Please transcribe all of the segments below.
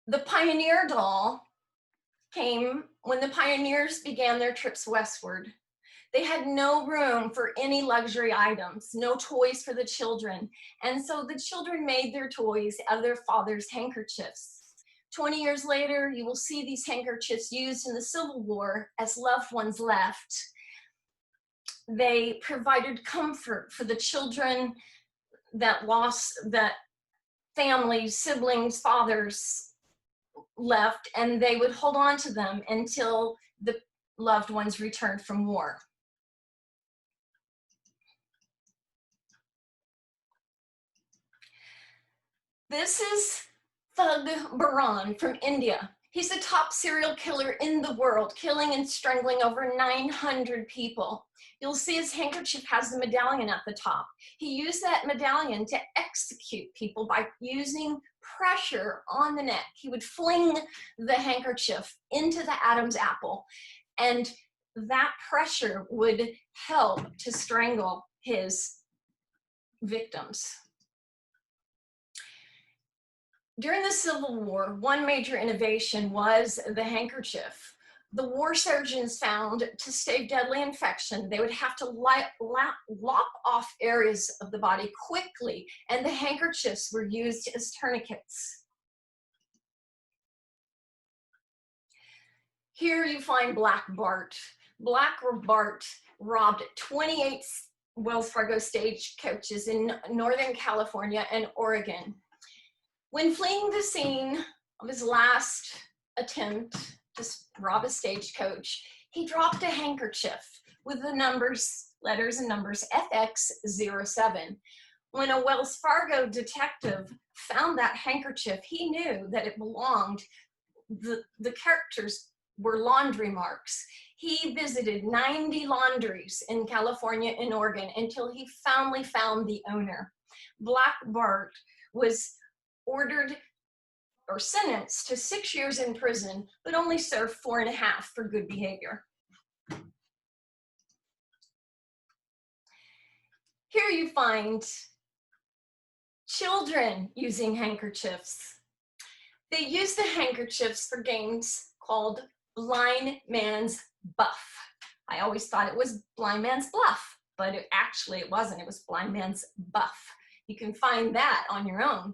The Pioneer doll came when the pioneers began their trips westward. They had no room for any luxury items, no toys for the children, and so the children made their toys out of their father's handkerchiefs. 20 years later, you will see these handkerchiefs used in the Civil War as loved ones left. They provided comfort for the children that lost, that families, siblings, fathers left, and they would hold on to them until the loved ones returned from war. This is Thug Baran from India. He's the top serial killer in the world, killing and strangling over 900 people. You'll see his handkerchief has the medallion at the top. He used that medallion to execute people by using pressure on the neck. He would fling the handkerchief into the Adam's apple, and that pressure would help to strangle his victims. During the Civil War, one major innovation was the handkerchief. The war surgeons found to stave deadly infection, they would have to lop off areas of the body quickly, and the handkerchiefs were used as tourniquets. Here you find Black Bart. Black Bart robbed 28 Wells Fargo stagecoaches in Northern California and Oregon. When fleeing the scene of his last attempt to rob a stagecoach, he dropped a handkerchief with the letters and numbers FX07. When a Wells Fargo detective found that handkerchief, he knew that it belonged, the characters were laundry marks. He visited 90 laundries in California and Oregon until he finally found the owner. Black Bart was ordered or sentenced to 6 years in prison, but only served 4.5 for good behavior. Here you find children using handkerchiefs. They use the handkerchiefs for games called Blind Man's Buff. I always thought it was Blind Man's Bluff, but it wasn't. It was Blind Man's Buff. You can find that on your own.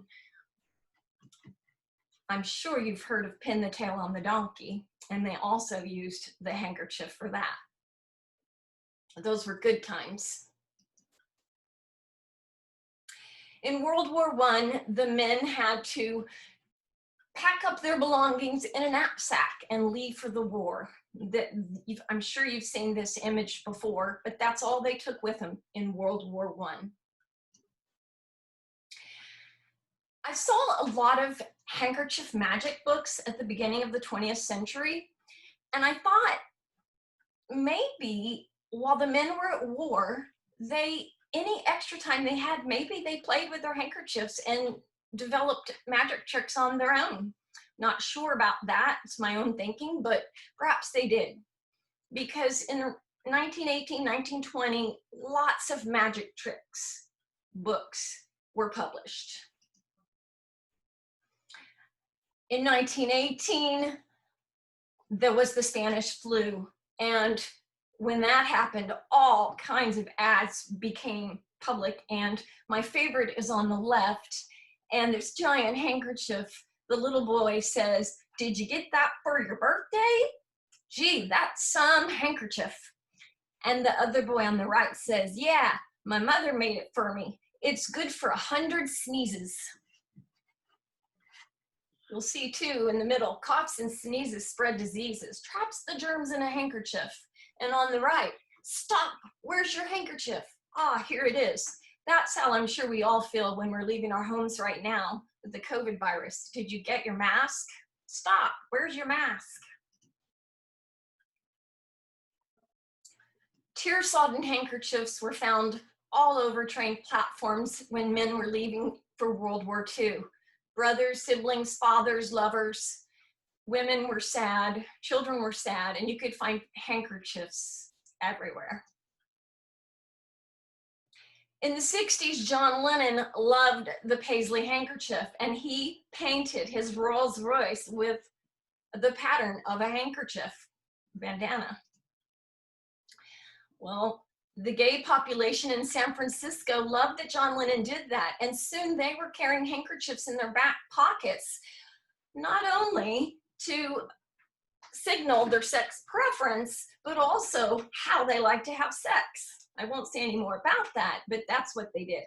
I'm sure you've heard of Pin the Tail on the Donkey, and they also used the handkerchief for that. Those were good times. In World War I, the men had to pack up their belongings in a knapsack and leave for the war. I'm sure you've seen this image before, but that's all they took with them in World War I. I saw a lot of handkerchief magic books at the beginning of the 20th century, and I thought maybe while the men were at war, any extra time they had, maybe they played with their handkerchiefs and developed magic tricks on their own. Not sure about that, it's my own thinking, but perhaps they did. Because in 1918, 1920, lots of magic tricks books were published. In 1918, there was the Spanish flu, and when that happened, all kinds of ads became public, and my favorite is on the left, and this giant handkerchief. The little boy says, "Did you get that for your birthday? Gee, that's some handkerchief." And the other boy on the right says, "Yeah, my mother made it for me. It's good for 100 sneezes." You'll see too in the middle, coughs and sneezes spread diseases, traps the germs in a handkerchief. And on the right, "Stop, where's your handkerchief?" "Ah, here it is." That's how I'm sure we all feel when we're leaving our homes right now with the COVID virus. Did you get your mask? Stop, where's your mask? Tear-sodden handkerchiefs were found all over train platforms when men were leaving for World War II. Brothers, siblings, fathers, lovers, women were sad, children were sad, and you could find handkerchiefs everywhere. In the 60s, John Lennon loved the Paisley handkerchief, and he painted his Rolls Royce with the pattern of a handkerchief bandana. Well, the gay population in San Francisco loved that John Lennon did that, and soon they were carrying handkerchiefs in their back pockets, not only to signal their sex preference, but also how they like to have sex. I won't say any more about that, but that's what they did.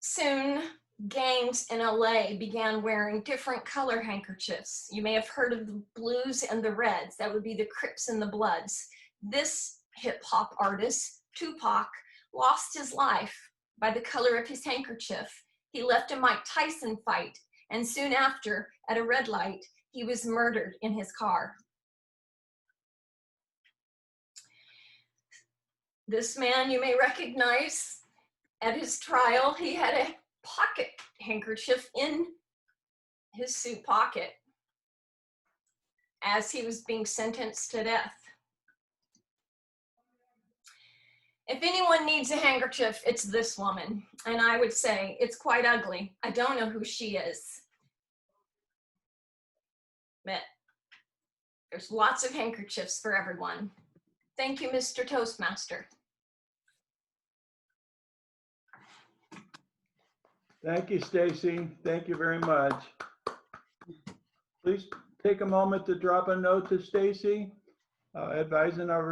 Soon, gangs in LA began wearing different color handkerchiefs. You may have heard of the blues and the reds. That would be the Crips and the Bloods. This hip hop artist, Tupac, lost his life by the color of his handkerchief. He left a Mike Tyson fight, and soon after, at a red light, he was murdered in his car. This man you may recognize. At his trial, he had a pocket handkerchief in his suit pocket as he was being sentenced to death. If anyone needs a handkerchief, it's this woman. And I would say it's quite ugly. I don't know who she is. But there's lots of handkerchiefs for everyone. Thank you, Mr. Toastmaster. Thank you, Stacy. Thank you very much. Please take a moment to drop a note to Stacy, advising our